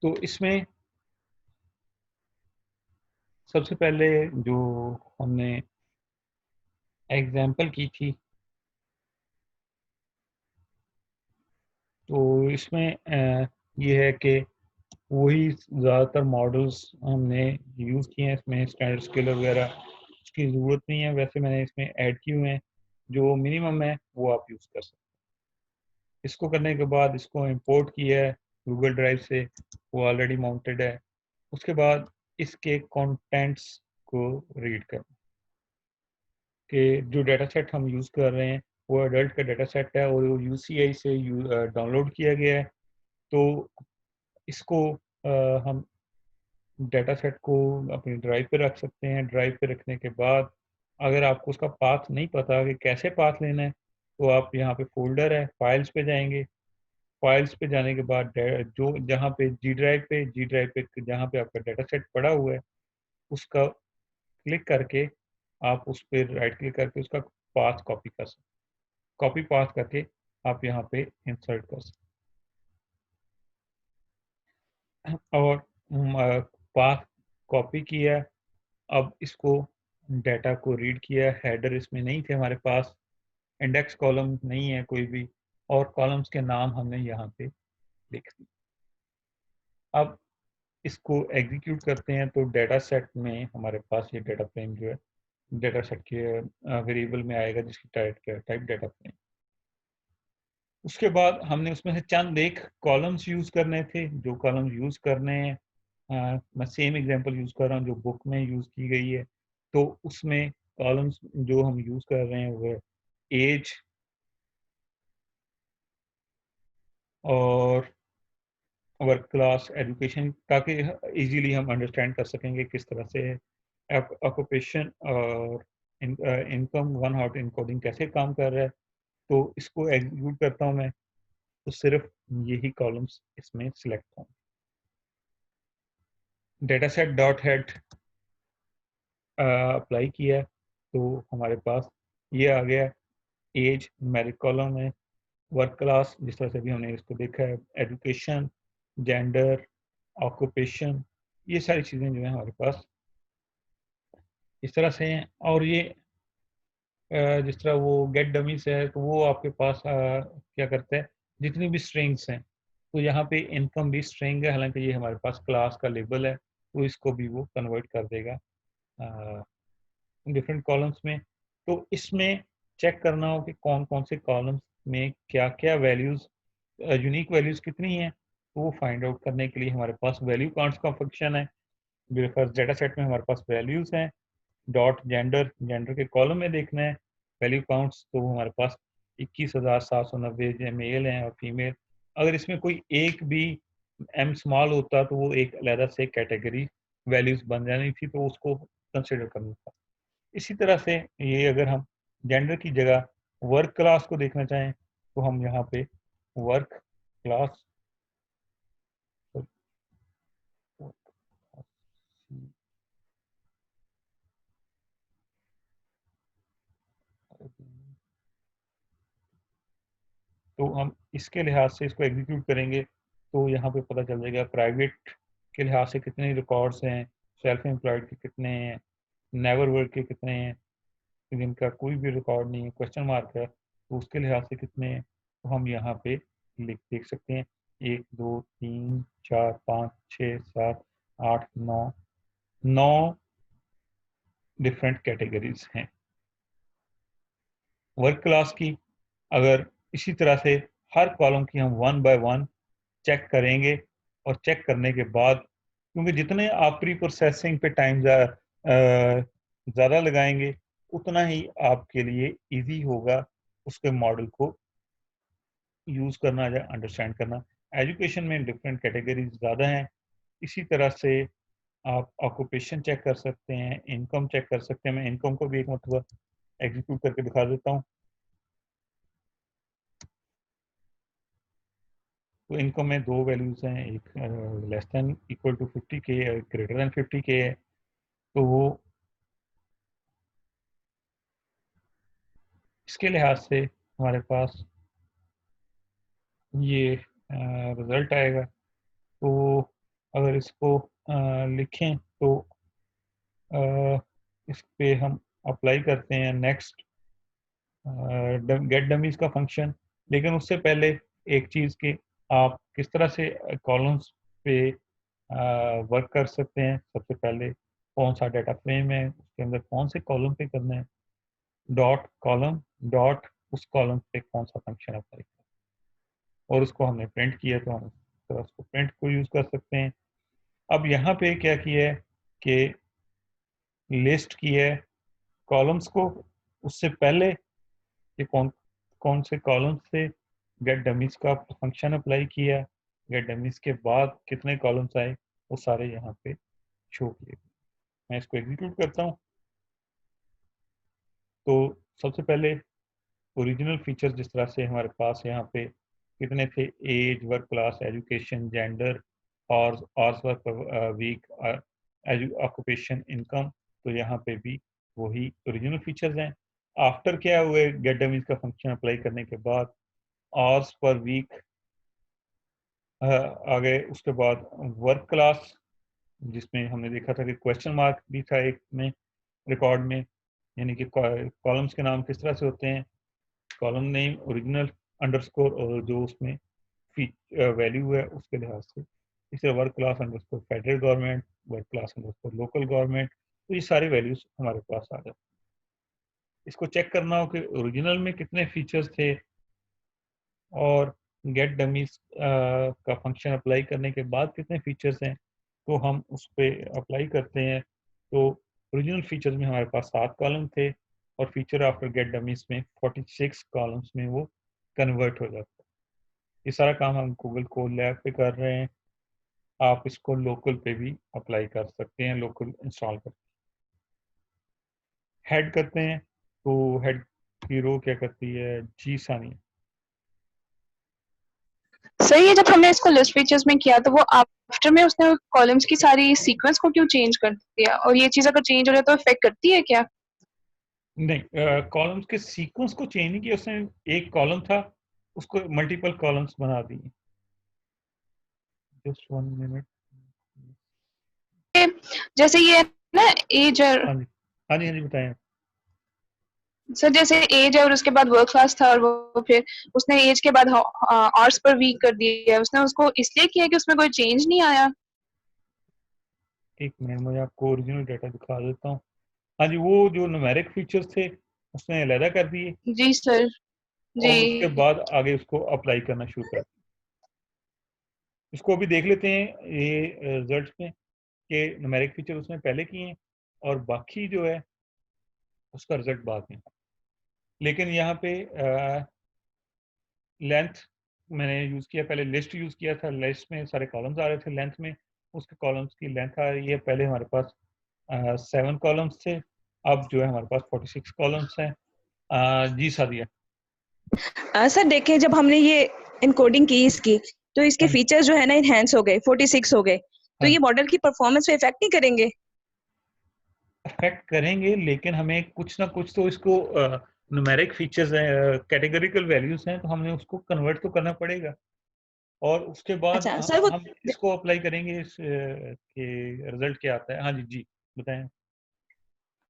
तो इसमें सबसे पहले जो हमने एग्जाम्पल की थी, तो इसमें ये है कि वही ज़्यादातर मॉडल्स हमने यूज़ किए हैं। इसमें स्टैंडर्ड स्केलर वगैरह की ज़रूरत नहीं है, वैसे मैंने इसमें ऐड किए हुए हैं। जो मिनिमम है वो आप यूज़ कर सकते हैं। इसको करने के बाद इसको इंपोर्ट किया है गूगल ड्राइव से, वो ऑलरेडी माउंटेड है। उसके बाद इसके कंटेंट्स को रीड कर कि जो डाटा सेट हम यूज़ कर रहे हैं वो अडल्ट का डाटा सेट है और वो यूसीआई से डाउनलोड किया गया है। तो इसको हम डाटा सेट को अपनी ड्राइव पे रख सकते हैं। ड्राइव पे रखने के बाद अगर आपको उसका पाथ नहीं पता कि कैसे पाथ लेना है, तो आप यहाँ पे फोल्डर है, फाइल्स पे जाएंगे। फाइल्स पे जाने के बाद जो जहाँ पे जी ड्राइव पे जहाँ पे आपका डाटा सेट पड़ा हुआ है, उसका क्लिक करके आप उस पर राइट क्लिक करके उसका पाथ कॉपी कर सकते, कॉपी पाथ करके आप यहाँ पे इंसर्ट कर सकते हैं। और पाथ कॉपी किया, अब इसको डाटा को रीड किया। हेडर इसमें नहीं थे हमारे पास, इंडेक्स कॉलम नहीं है कोई भी, और कॉलम्स के नाम हमने यहाँ पे लिख दिए। अब इसको एग्जीक्यूट करते हैं तो डाटा सेट में हमारे पास ये डाटा फ्रेम जो है डाटा सेट के वेरिएबल में आएगा, जिसकी टाइप डाटा फ्रेम। उसके बाद हमने उसमें से चंद एक कॉलम्स यूज करने थे। जो कॉलम्स यूज करने हैं, मैं सेम एग्जांपल यूज कर रहा हूँ जो बुक में यूज की गई है। तो उसमें कॉलम्स जो हम यूज कर रहे हैं वो है एज और वर्क क्लास, एजुकेशन, ताकि इजीली हम अंडरस्टैंड कर सकेंगे किस तरह से ऑक्यूपेशन और इनकम वन हॉट इनकोडिंग कैसे काम कर रहा है। तो इसको एग्जीक्यूट करता हूँ मैं, तो सिर्फ यही कॉलम्स इसमें सिलेक्ट हों। Data set dot head apply किया है, तो हमारे पास ये आ गया। एज न्यूमेरिक कॉलम है, वर्क क्लास जिस तरह से भी हमने इसको देखा है, एजुकेशन, जेंडर, ऑक्यूपेशन, ये सारी चीज़ें जो है हमारे पास इस तरह से हैं। और ये जिस तरह वो गेट डमी से है, तो वो आपके पास क्या करता है, जितनी भी स्ट्रिंग्स हैं, तो यहाँ पे इनकम भी स्ट्रिंग है, हालांकि ये हमारे पास क्लास का लेबल है, तो इसको भी वो कन्वर्ट कर देगा डिफरेंट कॉलम्स में। तो इसमें चेक करना हो कि कौन कौन से कॉलम्स में क्या क्या वैल्यूज, यूनिक वैल्यूज कितनी हैं, तो वो फाइंड आउट करने के लिए हमारे पास वैल्यू काउंट्स का फंक्शन है। फर्स्ट डाटा सेट में हमारे पास वैल्यूज हैं, डॉट जेंडर, जेंडर के कॉलम में देखना है वैल्यू काउंट्स, तो वो हमारे पास 21,790 मेल हैं और फीमेल। अगर इसमें कोई एक भी एम स्मॉल होता तो वो एक अलग से कैटेगरी वैल्यूज बन जानी थी, तो उसको कंसिडर करना था। इसी तरह से ये अगर हम जेंडर की जगह वर्क क्लास को देखना चाहें, तो हम यहाँ पे वर्क क्लास, तो हम इसके लिहाज से इसको एग्जीक्यूट करेंगे, तो यहाँ पे पता चल जाएगा प्राइवेट के लिहाज से कितने रिकॉर्ड्स हैं, सेल्फ एम्प्लॉयड के कितने हैं, नेवर वर्क के कितने हैं, जिनका कोई भी रिकॉर्ड नहीं है, क्वेश्चन मार्क है, तो उसके लिहाज से कितने हैं। तो हम यहाँ पे लिख देख सकते हैं 1 2 3 4 5 6 7 8 9, 9 डिफरेंट कैटेगरीज हैं वर्क क्लास की। अगर इसी तरह से हर कॉलम की हम वन बाय वन चेक करेंगे, और चेक करने के बाद, क्योंकि जितने आप प्री प्रोसेसिंग पे टाइम ज़्यादा लगाएंगे, उतना ही आपके लिए इजी होगा उसके मॉडल को यूज़ करना या अंडरस्टैंड करना। एजुकेशन में डिफरेंट कैटेगरीज ज़्यादा हैं। इसी तरह से आप ऑक्यूपेशन चेक कर सकते हैं, इनकम चेक कर सकते हैं। मैं इनकम को भी एक मतलब एग्जीक्यूट करके दिखा देता हूँ। तो इनकम में दो वैल्यूज हैं, एक less than equal to 50K है, एक ग्रेटर देन 50K है। तो वो इसके लिहाज से हमारे पास ये रिजल्ट आएगा। तो अगर इसको लिखें तो इस पे हम अप्लाई करते हैं नेक्स्ट गेट डमीज का फंक्शन। लेकिन उससे पहले एक चीज़ कि आप किस तरह से कॉलम्स पे वर्क कर सकते हैं। सबसे पहले कौन सा डाटा फ्रेम है, उसके अंदर कौन से कॉलम पे करना है, डॉट कॉलम डॉट उस कॉलम पे कौन सा फंक्शन अप्लाई करना है, और उसको हमने प्रिंट किया तो हम तो उसको प्रिंट को यूज़ कर सकते हैं। अब यहाँ पे क्या किया है कि लिस्ट की है कॉलम्स को, उससे पहले कि कौन कौन से कॉलम से गेट डमीज का फंक्शन अप्लाई किया, गेट डमीज के बाद कितने कॉलम्स आए, वो सारे यहाँ पे शो किए। मैं इसको एग्जीक्यूट करता हूँ तो सबसे पहले ओरिजिनल फीचर जिस तरह से हमारे पास यहाँ पे कितने थे, age, work class, education, gender, और hours work week, occupation, income, तो यहाँ पे भी वही ओरिजिनल फीचर्स हैं। आफ्टर क्या हुए, गेट डमीज का फंक्शन अप्लाई करने के बाद आवर्स पर वीक आ गए। उसके बाद वर्क क्लास, जिसमें हमने देखा था कि क्वेश्चन मार्क भी था एक में रिकॉर्ड में, यानी कि कॉलम्स के नाम किस तरह से होते हैं, कॉलम नेम ओरिजिनल अंडरस्कोर और जो उसमें वैल्यू है उसके लिहाज से। इस तरह work class underscore federal government, work class underscore local government, तो ये सारे वैल्यूज हमारे पास आ जाते। इसको चेक करना हो कि ओरिजिनल में कितने फीचर्स थे और गेट डमीज का फंक्शन अप्लाई करने के बाद कितने फीचर्स हैं, तो हम उस पर अप्लाई करते हैं। तो ओरिजिनल फीचर्स में हमारे पास 7 कॉलम थे और फीचर आफ्टर गेट डमीज में 46 कॉलम्स में वो कन्वर्ट हो जाता है। ये सारा काम हम गूगल कोड लैब पे कर रहे हैं। आप इसको लोकल पे भी अप्लाई कर सकते हैं, लोकल इंस्टॉल कर। हेड करते हैं तो हेड की रो क्या करती है, जी सानी। सर ये जब हमने इसको लिस्ट फीचर्स में किया तो वो आफ्टर में उसने कॉलम्स की सारी सीक्वेंस को क्यों चेंज कर दिया, और ये चीज अगर चेंज हो रहा है तो इफेक्ट करती है क्या? नहीं, कॉलम्स के सीक्वेंस को चेंज नहीं किया उसने। एक कॉलम था उसको मल्टीपल कॉलम्स बना दिए। Just 1 minute. जैसे ये ना एज और हाँ जी, हाँ जी, हाँ जी, बताएं। सर जैसे एज है और उसके बाद वर्क क्लास था और वो फिर उसने एज के बाद आवर्स पर वीक कर दिया, उसने उसको इसलिए किया कि उसमें कोई चेंज नहीं आया। एक मिनट, मुझे आपको ओरिजिनल डाटा दिखा देता हूँ। हाँ जी, वो जो न्यूमेरिक फीचर्स थे उसने अलहदा कर दिए जी सर। जी। और उसके बाद आगे उसको अप्लाई करना शुरू कर दिया। इसको अभी देख लेते हैं ये रिजल्ट में कि न्यूमेरिक फीचर उसने पहले किए हैं और बाकी जो है उसका रिजल्ट बाद में। लेकिन यहाँ पे लेंथ मैंने यूज़ किया, पहले लिस्ट यूज़ किया था। लिस्ट में सारे कॉलम्स आ रहे थे, लेंथ में उसके कॉलम्स की लेंथ आ रही है। पहले हमारे पास 7 कॉलम्स थे, अब जो है हमारे पास 46 कॉलम्स हैं। जी सादिया। सर देखें, जब हमने ये इनकोडिंग की इसकी, तो इसके हाँ जी, फीचर्स जो है ना इनहेंस हो गए, 46 हो गए, तो हाँ ये जी, मॉडल की परफॉर्मेंस पे इफेक्ट नहीं करेंगे? अफेक्ट करेंगे, लेकिन हमें कुछ ना कुछ तो इसको न्यूमेरिक फीचर्स हैं, कैटेगरिकल वैल्यूज हैं, तो हमें उसको कन्वर्ट तो करना पड़ेगा और उसके बाद अच्छा सर, वो हम इसको अप्लाई करेंगे कि रिजल्ट क्या आता है। हाँ जी, जी बताएं।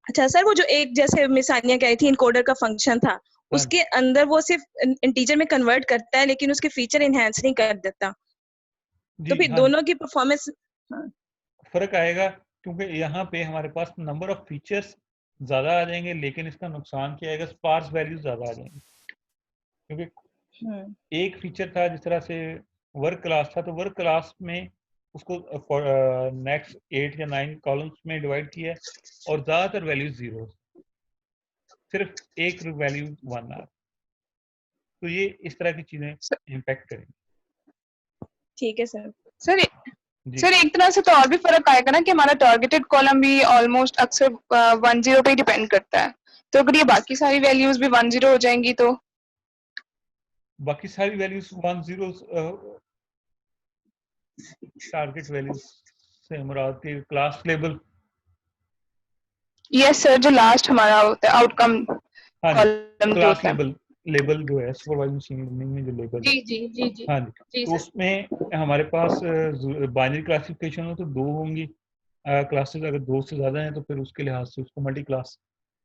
अच्छा सर, वो जो एक जैसे मिसानिया कह रही थी इनकोडर का फंक्शन था, हाँ उसके अंदर वो सिर्फ इंटीजर में कन्वर्ट करता है लेकिन उसके फीचर इनहेंस नहीं कर देता, तो जी, फिर हाँ जी, दोनों की परफॉर्मेंस। हाँ। फर्क आएगा क्योंकि यहाँ पे हमारे पास नंबर ऑफ फीचर्स ज़्यादा आ जाएंगे, लेकिन इसका नुकसान क्या आएगा, स्पार्स वैल्यूज ज़्यादा आ जाएंगे। क्योंकि हम्म। एक फीचर था जिस तरह से वर्क क्लास था, तो वर्क क्लास में उसको नेक्स्ट 8 या 9 कॉलम्स में डिवाइड किया है और ज़्यादातर वैल्यूज जीरो, सिर्फ एक वैल्यू 1 आ। तो ये इस तरह की चीज़ें इम्पेक्ट करेंगी। ठीक है सर। सर जी, सर एक तरह से तो और भी फर्क आएगा ना कि हमारा टारगेटेड कॉलम भी ऑलमोस्ट अक्सर 10 पे डिपेंड करता है, तो अगर ये बाकी सारी वैल्यूज भी 10 हो जाएंगी तो। बाकी सारी वैल्यूज 10 टारगेट वैल्यूज से मुराद के क्लास लेबल। यस सर, जो लास्ट हमारा होता है आउटकम हाँ जी, कॉलम जो क्लास होता है। लेबल लेबल जो है सुपरवाइज मशीन लर्निंग में जो लेबल है, जी जी जी जी हाँ जी, जी तो सर। उसमें हमारे पास बाइनरी क्लासिफिकेशन हो तो दो होंगी क्लासेस, अगर दो से ज़्यादा हैं तो फिर उसके लिहाज से उसको मल्टी क्लास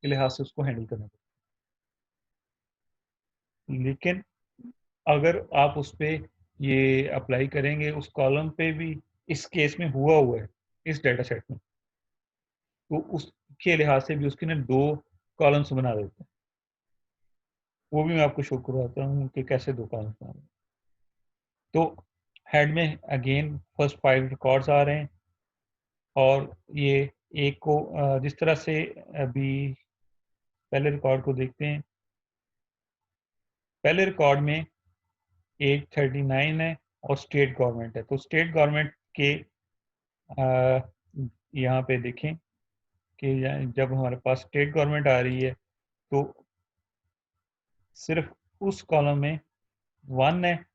के लिहाज से उसको हैंडल करना पड़ेगा। लेकिन अगर आप उस पे ये अप्लाई करेंगे उस कॉलम पे भी, इस केस में हुआ है इस डेटा सेट में, तो उसके लिहाज से भी उसके ना दो कॉलम्स बना देते हैं। वो भी मैं आपको शो करवाता हूँ कि कैसे दो कॉलम्स बना देते हैं। तो हेड में अगेन फर्स्ट 5 रिकॉर्ड्स आ रहे हैं, और ये एक को जिस तरह से अभी पहले रिकॉर्ड को देखते हैं। पहले रिकॉर्ड में एज 39 है और स्टेट गवर्नमेंट है, तो स्टेट गवर्नमेंट के यहाँ पे देखें कि जब हमारे पास स्टेट गवर्नमेंट आ रही है तो सिर्फ उस कॉलम में 1 है,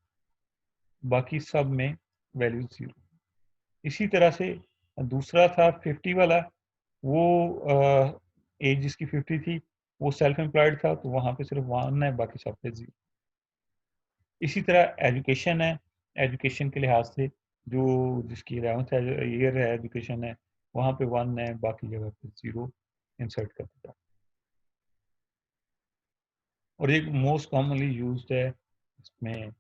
बाकी सब में वैल्यू 0। इसी तरह से दूसरा था 50 वाला, वो एज जिसकी 50 थी वो सेल्फ एम्प्लॉयड था, तो वहाँ पे सिर्फ 1 है, बाकी सब पे 0। इसी तरह एजुकेशन है, एजुकेशन के लिहाज से जो जिसकी 11th ईयर है एजुकेशन है, वहाँ पे 1 है, बाकी जगह पे 0 इंसर्ट कर दिया। और एक मोस्ट कॉमनली यूज्ड है इसमें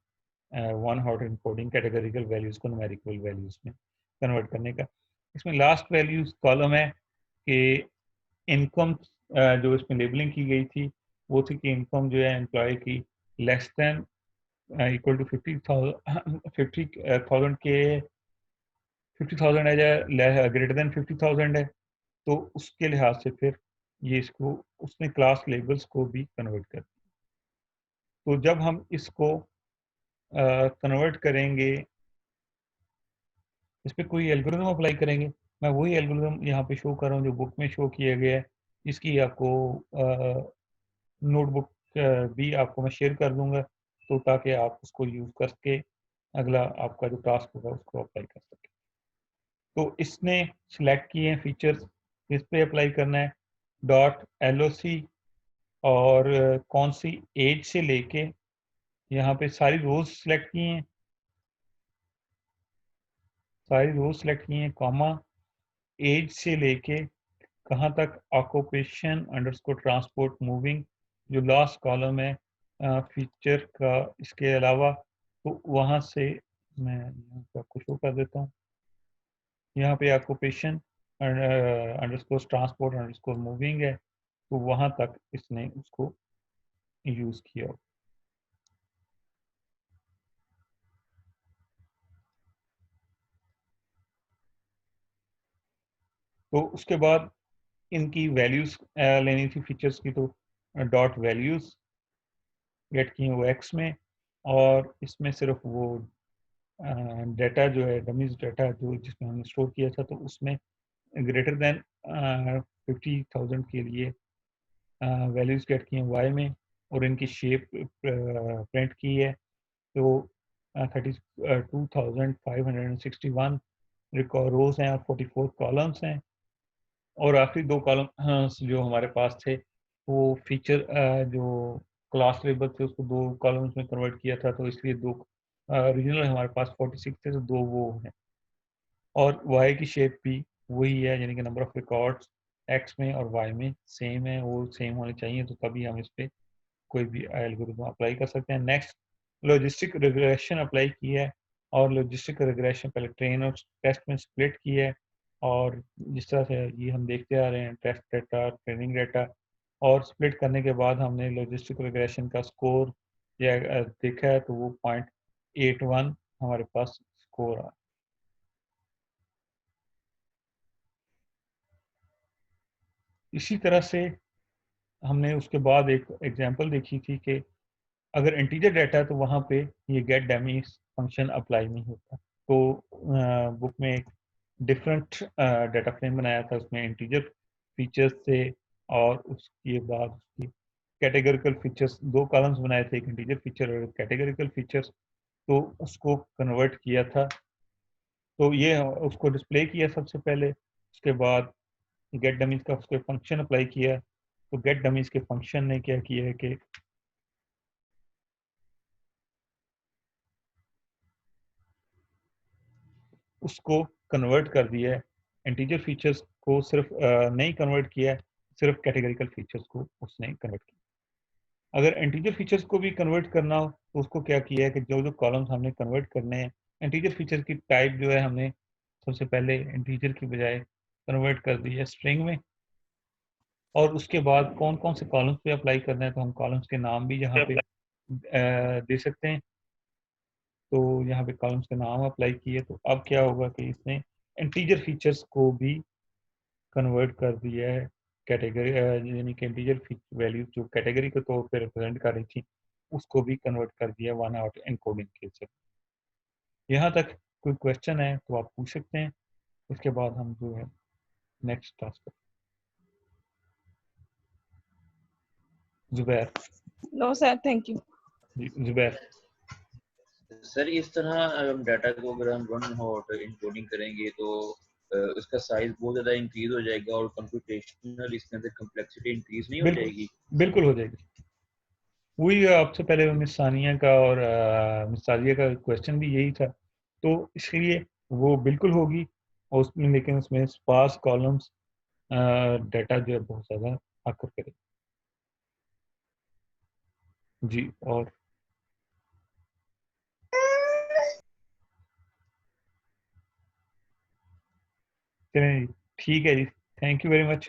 one hot encoding categorical values को न्यूमेरिकल वैल्यूज में कन्वर्ट करने का। इसमें लास्ट वैल्यूज कॉलम है कि इनकम जो इसमें लेबलिंग की गई थी वो थी कि इनकम जो है एम्प्लॉय की लेस देन इक्वल टू 50,000 के 50,000 है या ग्रेटर देन 50,000 है, तो उसके लिहाज से फिर ये इसको उसने क्लास लेबल्स को भी कन्वर्ट कर दिया। तो जब हम इसको कन्वर्ट करेंगे, इस पर कोई एल्गोरिदम अप्लाई करेंगे, मैं वही एल्गोरिदम यहाँ पे शो कर रहा हूँ जो बुक में शो किया गया है। इसकी आपको नोटबुक भी आपको मैं शेयर कर दूंगा, तो ताकि आप उसको यूज़ करके अगला आपका जो टास्क होगा उसको अप्लाई कर सकें। तो इसने सिलेक्ट किए हैं फीचर्स, इस पे अप्लाई करना है डॉट LOC, और कौन सी एज से लेके यहाँ पे सारी रोज सिलेक्ट की हैं, सारी रोज सिलेक्ट की हैं, कॉमा एज से लेके कहाँ तक ऑक्यूपेशन अंडरस्कोर ट्रांसपोर्ट मूविंग, जो लास्ट कॉलम है फीचर का। इसके अलावा तो वहाँ से मैं यहाँ पे आपको शो कर देता हूँ, यहाँ पे occupation underscore transport underscore moving है, तो वहाँ तक इसने उसको यूज़ किया। तो उसके बाद इनकी वैल्यूज लेनी थी फीचर्स की, तो डॉट वैल्यूज गेट की वो एक्स में, और इसमें सिर्फ वो डाटा जो है डमीज डाटा जो जिसमें हमने स्टोर किया था, तो उसमें ग्रेटर देन 50,000 के लिए वैल्यूज गेट की हैं वाई में, और इनकी शेप प्रिंट की है। तो 32,561 रिकॉर्ड रोज हैं और 44 कॉलम्स हैं, और आखिरी दो कॉलम जो हमारे पास थे वो फीचर जो क्लास लेबल थे उसको दो कॉलम्स में कन्वर्ट किया था, तो इसलिए दो ओरिजिनल हमारे पास 46 थे, तो दो वो हैं। और वाई की शेप भी वही है, यानी कि नंबर ऑफ रिकॉर्ड्स एक्स में और वाई में सेम है, वो सेम होने चाहिए, तो तभी हम इस पर कोई भी एल्गोरिथम अप्लाई कर सकते हैं। नेक्स्ट लॉजिस्टिक रिग्रेशन अप्लाई की है, और लॉजिस्टिक रिग्रेशन पहले ट्रेन और टेस्ट में स्प्लिट की है, और जिस तरह से ये हम देखते आ रहे हैं टेस्ट डाटा ट्रेनिंग डाटा, और स्प्लिट करने के बाद हमने लॉजिस्टिक रिग्रेशन का स्कोर या देखा है, तो वो 0.81 हमारे पास स्कोर आ। इसी तरह से हमने उसके बाद एक एग्जांपल देखी थी कि अगर इंटीजर डाटा है तो वहाँ पे ये गेट डमी फंक्शन अप्लाई नहीं होता। तो बुक में एक डिफरेंट डाटा फ्रेम बनाया था, उसमें इंटीजर फीचर्स थे, और उसके बाद उसकी कैटेगरिकल फीचर्स, दो कॉलम्स बनाए थे, एक इंटीजर फीचर और कैटेगरिकल फीचर्स, तो उसको कन्वर्ट किया था। तो ये उसको डिस्प्ले किया सबसे पहले, उसके बाद गेट डमीज का उसके फंक्शन अप्लाई किया। तो गेट डमीज के फंक्शन ने क्या किया है कि उसको कन्वर्ट कर दिया है, इंटीजर फीचर्स को सिर्फ नहीं कन्वर्ट किया है, सिर्फ कैटेगरिकल फीचर्स को उसने कन्वर्ट किया। अगर इंटीजर फीचर्स को भी कन्वर्ट करना हो तो उसको क्या किया है कि जो जो कॉलम्स हमने कन्वर्ट करने हैं, इंटीजर फीचर की टाइप जो है हमने सबसे पहले इंटीजर की बजाय कन्वर्ट कर दी है स्ट्रिंग में, और उसके बाद कौन कौन से कॉलम्स पे अप्लाई करना है तो हम कॉलम्स के नाम भी यहाँ पे दे सकते हैं। तो यहाँ पे कॉलम्स के नाम अप्लाई किए, तो अब क्या होगा कि इसने इंटीजर फीचर्स को भी कन्वर्ट कर दिया है कैटेगरी, यानी कि इंटीजर वैल्यूज जो कैटेगरी के तौर पे रिप्रेजेंट कर रही थी उसको भी कन्वर्ट कर दिया वन आउट एनकोडिंग के से। यहाँ तक कोई क्वेश्चन है तो आप पूछ सकते हैं, उसके बाद हम जो है नेक्स्ट टास्क पर। Zubair. No sir, thank you. Zubair. Sir इस तरह हम डाटा को अगर हम वन हॉट इनकोडिंग करेंगे तो उसका साइज बहुत ज़्यादा इंक्रीज हो जाएगा और कंप्यूटेशनल इसके अंदर कम्प्लेक्सिटी इंक्रीज नहीं हो जाएगी? बिल्कुल हो जाएगी। वही आपसे पहले मिस सानिया का और मिस सादिया का क्वेश्चन भी यही था, तो इसलिए वो बिल्कुल होगी, और उसमें लेकिन उसमें स्पार्स कॉलम्स डाटा जो है बहुत ज़्यादा आकर करे। जी, और चलें, ठीक है जी, थैंक यू वेरी मच।